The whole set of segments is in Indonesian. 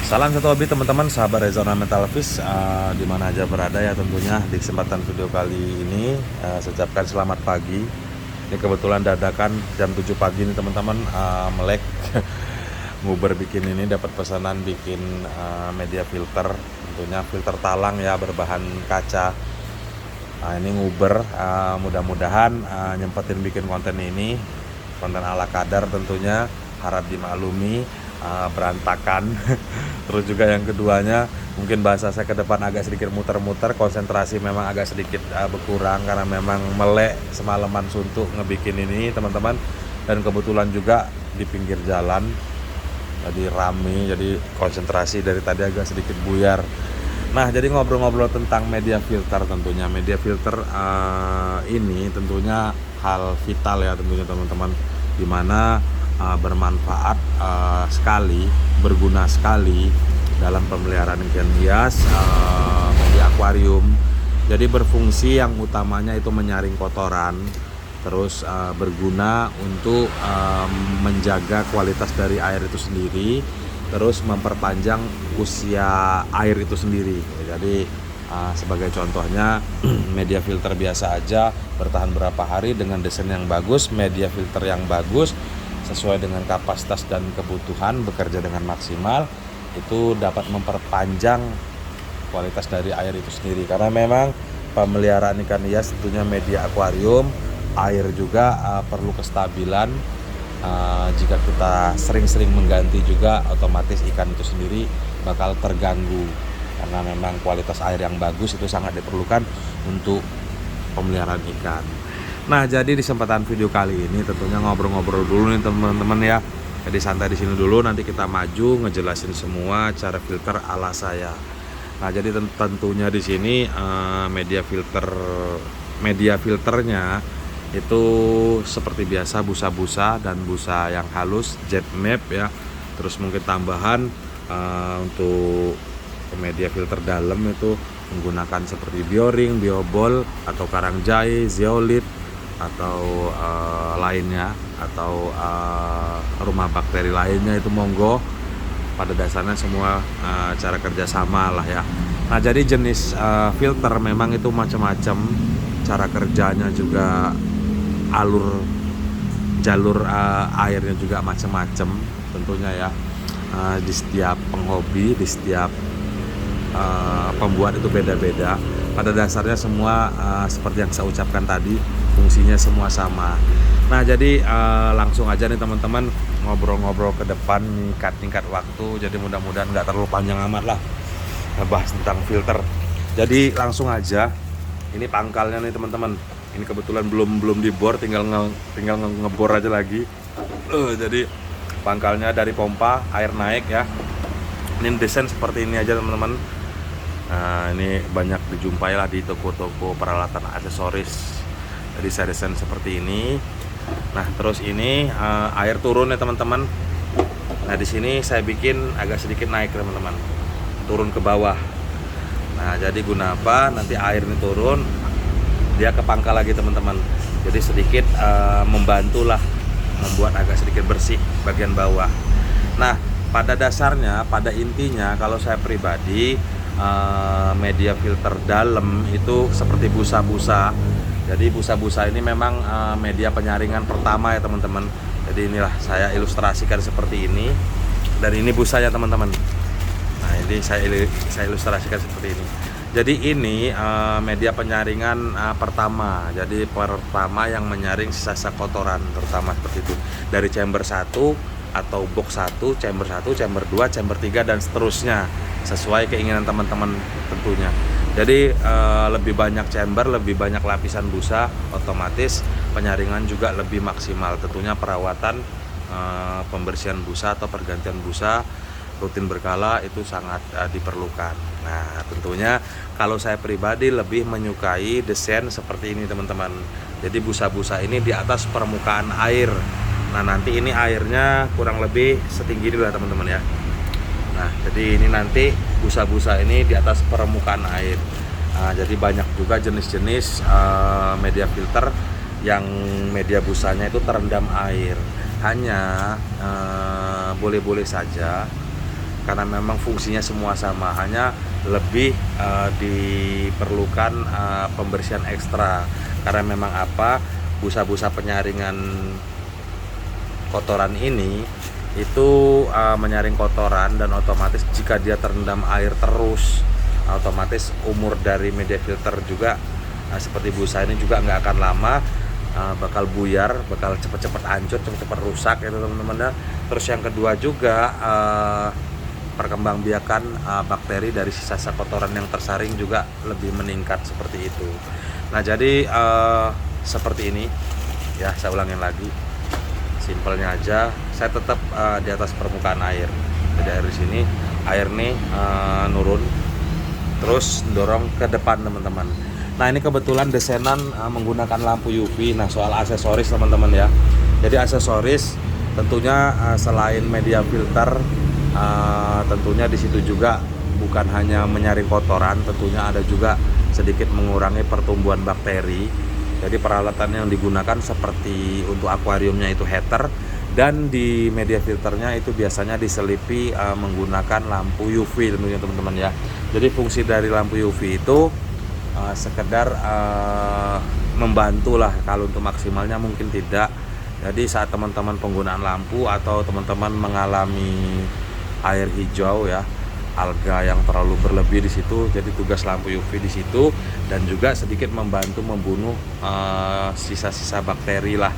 Salam satu hobi teman-teman, sahabat Rezona Mental Fish di mana aja berada ya tentunya. Di kesempatan video kali ini saya ucapkan selamat pagi. Ini kebetulan dadakan jam 7 pagi nih teman-teman, melek nguber bikin ini, dapat pesanan bikin media filter, tentunya filter talang ya berbahan kaca. Ini nguber, mudah-mudahan nyempetin bikin konten ini, konten ala kadar tentunya, harap dimaklumi berantakan. Terus juga yang keduanya, mungkin bahasa saya ke depan agak sedikit muter-muter, konsentrasi memang agak sedikit berkurang karena memang melek semalaman suntuk ngebikin ini teman-teman, dan kebetulan juga di pinggir jalan jadi rame, jadi konsentrasi dari tadi agak sedikit buyar. Nah, jadi ngobrol-ngobrol tentang media filter, tentunya media filter ini tentunya hal vital ya tentunya teman-teman, dimana bermanfaat sekali, berguna sekali dalam pemeliharaan ikan hias di akuarium. Jadi berfungsi yang utamanya itu menyaring kotoran, terus berguna untuk menjaga kualitas dari air itu sendiri, terus memperpanjang usia air itu sendiri. Jadi sebagai contohnya media filter biasa aja bertahan berapa hari dengan desain yang bagus, media filter yang bagus sesuai dengan kapasitas dan kebutuhan, bekerja dengan maksimal, itu dapat memperpanjang kualitas dari air itu sendiri. Karena memang pemeliharaan ikan hias tentunya media akuarium, air juga perlu kestabilan. Jika kita sering-sering mengganti juga, otomatis ikan itu sendiri bakal terganggu, karena memang kualitas air yang bagus itu sangat diperlukan untuk pemeliharaan ikan. Nah, jadi di kesempatan video kali ini tentunya ngobrol-ngobrol dulu nih teman-teman ya. Jadi santai di sini dulu, nanti kita maju ngejelasin semua cara filter ala saya. Nah, jadi tentunya di sini media filternya itu seperti biasa busa-busa dan busa yang halus, jet map ya. Terus mungkin tambahan untuk media filter dalam itu menggunakan seperti bioring, biobol atau karang jahe, zeolit atau lainnya, atau rumah bakteri lainnya, itu monggo. Pada dasarnya semua cara kerja sama lah ya. Nah, jadi jenis filter memang itu macam-macam, cara kerjanya juga, jalur airnya juga macam-macam tentunya ya. Di setiap penghobi, di setiap pembuat itu beda-beda. Pada dasarnya semua seperti yang saya ucapkan tadi, fungsinya semua sama. Nah, jadi langsung aja nih teman-teman, ngobrol-ngobrol ke depan tingkat waktu. Jadi mudah-mudahan nggak terlalu panjang amat lah ngebahas tentang filter. Jadi langsung aja, ini pangkalnya nih teman-teman. Ini kebetulan belum dibor, tinggal ngebor aja lagi. Jadi pangkalnya dari pompa air naik ya. Ini desain seperti ini aja teman-teman. Nah, ini banyak dijumpai lah di toko-toko peralatan aksesoris. Jadi saya desain seperti ini. Nah, terus ini air turun ya teman-teman. Nah, di sini saya bikin agak sedikit naik teman-teman, turun ke bawah. Nah, jadi guna apa? Nanti air ini turun, dia ke pangkal lagi teman-teman. Jadi sedikit membantulah membuat agak sedikit bersih bagian bawah. Nah, pada dasarnya, pada intinya kalau saya pribadi, media filter dalam itu seperti busa-busa. Jadi busa-busa ini memang media penyaringan pertama ya teman-teman. Jadi inilah saya ilustrasikan seperti ini. Dan ini busanya teman-teman. Nah, ini saya ilustrasikan seperti ini. Jadi ini media penyaringan pertama. Jadi pertama yang menyaring sisa-sisa kotoran, terutama seperti itu. Dari chamber 1 atau box 1, chamber 1, chamber 2, chamber 3 dan seterusnya, sesuai keinginan teman-teman tentunya. Jadi lebih banyak chamber, lebih banyak lapisan busa, otomatis penyaringan juga lebih maksimal. Tentunya perawatan pembersihan busa atau pergantian busa rutin berkala itu sangat diperlukan. Nah, tentunya kalau saya pribadi lebih menyukai desain seperti ini teman-teman. Jadi busa-busa ini di atas permukaan air. Nah, nanti ini airnya kurang lebih setinggi ini lah teman-teman ya. Nah, jadi ini nanti busa-busa ini di atas permukaan air. Nah, jadi banyak juga jenis-jenis media filter yang media busanya itu terendam air. Hanya boleh-boleh saja karena memang fungsinya semua sama, hanya lebih diperlukan pembersihan ekstra karena memang busa-busa penyaringan kotoran ini itu menyaring kotoran, dan otomatis jika dia terendam air terus, otomatis umur dari media filter juga seperti busa ini juga nggak akan lama, bakal buyar, bakal cepet-cepet hancur, cepet-cepet rusak ya teman-teman. Terus yang kedua juga perkembangbiakan bakteri dari sisa-sisa kotoran yang tersaring juga lebih meningkat seperti itu. Nah jadi seperti ini ya, saya ulangin lagi, simpelnya aja, saya tetap di atas permukaan air. Jadi air di sini, air nih nurun, terus dorong ke depan teman-teman. Nah ini kebetulan desainan menggunakan lampu UV. Nah soal aksesoris teman-teman ya, jadi aksesoris tentunya selain media filter, tentunya di situ juga bukan hanya menyaring kotoran, tentunya ada juga sedikit mengurangi pertumbuhan bakteri. Jadi peralatan yang digunakan seperti untuk akuariumnya itu heater, dan di media filternya itu biasanya diselipi menggunakan lampu UV tentunya teman-teman ya. Jadi fungsi dari lampu UV itu sekedar membantu lah, kalau untuk maksimalnya mungkin tidak. Jadi saat teman-teman penggunaan lampu atau teman-teman mengalami air hijau ya, alga yang terlalu berlebih di situ, jadi tugas lampu UV di situ, dan juga sedikit membantu membunuh sisa-sisa bakteri lah,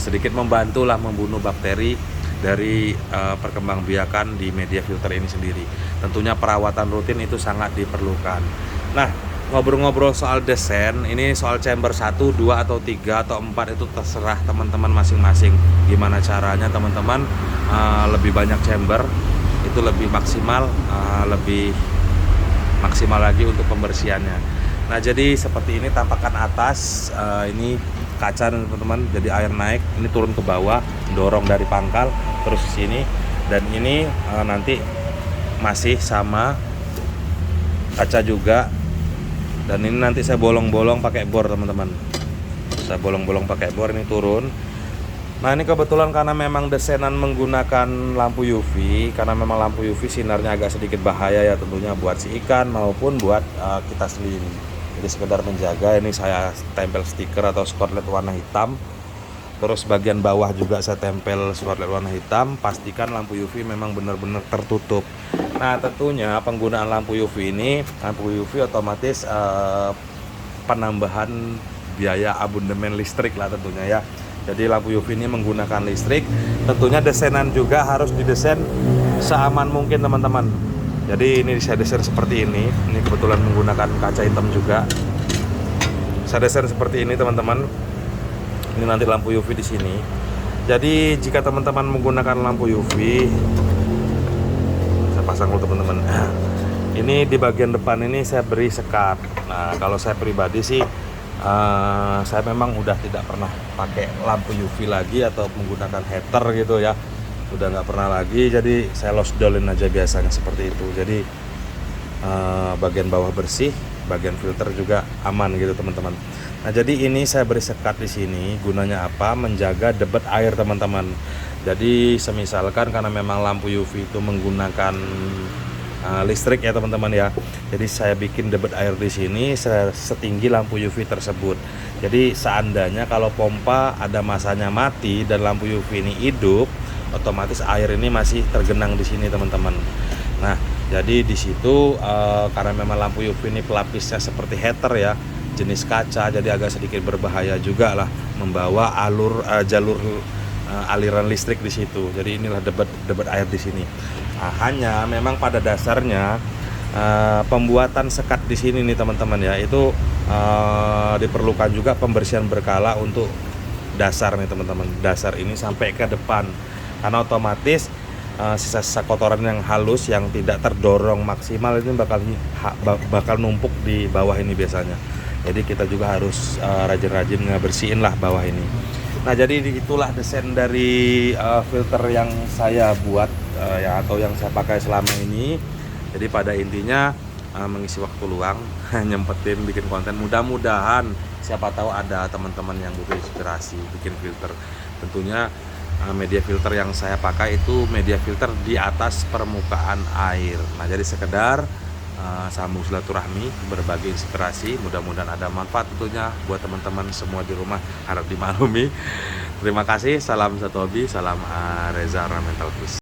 sedikit membantu lah membunuh bakteri dari perkembangbiakan di media filter ini sendiri. Tentunya perawatan rutin itu sangat diperlukan. Nah ngobrol-ngobrol soal desain ini, soal chamber 1, 2 atau 3 atau 4 itu terserah teman-teman masing-masing. Gimana caranya teman-teman lebih banyak chamber itu lebih maksimal, lebih maksimal lagi untuk pembersihannya. Nah jadi seperti ini tampakan atas, ini kaca teman-teman. Jadi air naik, ini turun ke bawah, dorong dari pangkal terus ke sini, dan ini nanti masih sama kaca juga, dan ini nanti saya bolong-bolong pakai bor teman-teman. Saya bolong-bolong pakai bor, ini turun. Nah ini kebetulan karena memang desainan menggunakan lampu UV, karena memang lampu UV sinarnya agak sedikit bahaya ya tentunya buat si ikan maupun buat kita sendiri. Jadi sekedar menjaga, ini saya tempel stiker atau skotlet warna hitam. Terus bagian bawah juga saya tempel skotlet warna hitam. Pastikan lampu UV memang benar-benar tertutup. Nah tentunya penggunaan lampu UV ini, lampu UV otomatis penambahan biaya abonemen listrik lah tentunya ya. Jadi lampu UV ini menggunakan listrik. Tentunya desainan juga harus didesain seaman mungkin teman-teman. Jadi ini saya desain seperti ini. Ini kebetulan menggunakan kaca hitam juga. Saya desain seperti ini teman-teman. Ini nanti lampu UV di sini. Jadi jika teman-teman menggunakan lampu UV, saya pasang dulu teman-teman. Ini di bagian depan ini saya beri sekat. Nah kalau saya pribadi sih, saya memang udah tidak pernah pakai lampu UV lagi atau menggunakan heater gitu ya, udah nggak pernah lagi. Jadi saya lost dolin aja biasanya seperti itu. Jadi bagian bawah bersih, bagian filter juga aman gitu teman-teman. Nah jadi ini saya beri sekat di sini, gunanya apa? Menjaga debit air teman-teman. Jadi semisalkan karena memang lampu UV itu menggunakan listrik ya teman-teman ya. Jadi saya bikin debit air di sini setinggi lampu UV tersebut. Jadi seandainya kalau pompa ada masanya mati dan lampu UV ini hidup, otomatis air ini masih tergenang di sini teman-teman. Nah jadi di situ karena memang lampu UV ini pelapisnya seperti heater ya, jenis kaca, jadi agak sedikit berbahaya juga lah membawa jalur aliran listrik di situ. Jadi inilah debit air di sini. Nah, hanya memang pada dasarnya pembuatan sekat di sini nih teman-teman ya, itu diperlukan juga pembersihan berkala untuk dasar nih teman-teman. Dasar ini sampai ke depan, karena otomatis sisa-sisa kotoran yang halus yang tidak terdorong maksimal itu bakal numpuk di bawah ini biasanya. Jadi kita juga harus rajin-rajin ngebersihin lah bawah ini. Nah jadi itulah desain dari filter yang saya buat ya, atau yang saya pakai selama ini. Jadi pada intinya mengisi waktu luang, nyempetin bikin konten. Mudah-mudahan siapa tahu ada teman-teman yang butuh inspirasi bikin filter. Tentunya media filter yang saya pakai itu media filter di atas permukaan air. Nah, jadi sekedar sambung silaturahmi, berbagi inspirasi, mudah-mudahan ada manfaat tentunya buat teman-teman semua di rumah, harap dimaklumi. Terima kasih, salam satu hobi, salam Reza Mental Plus.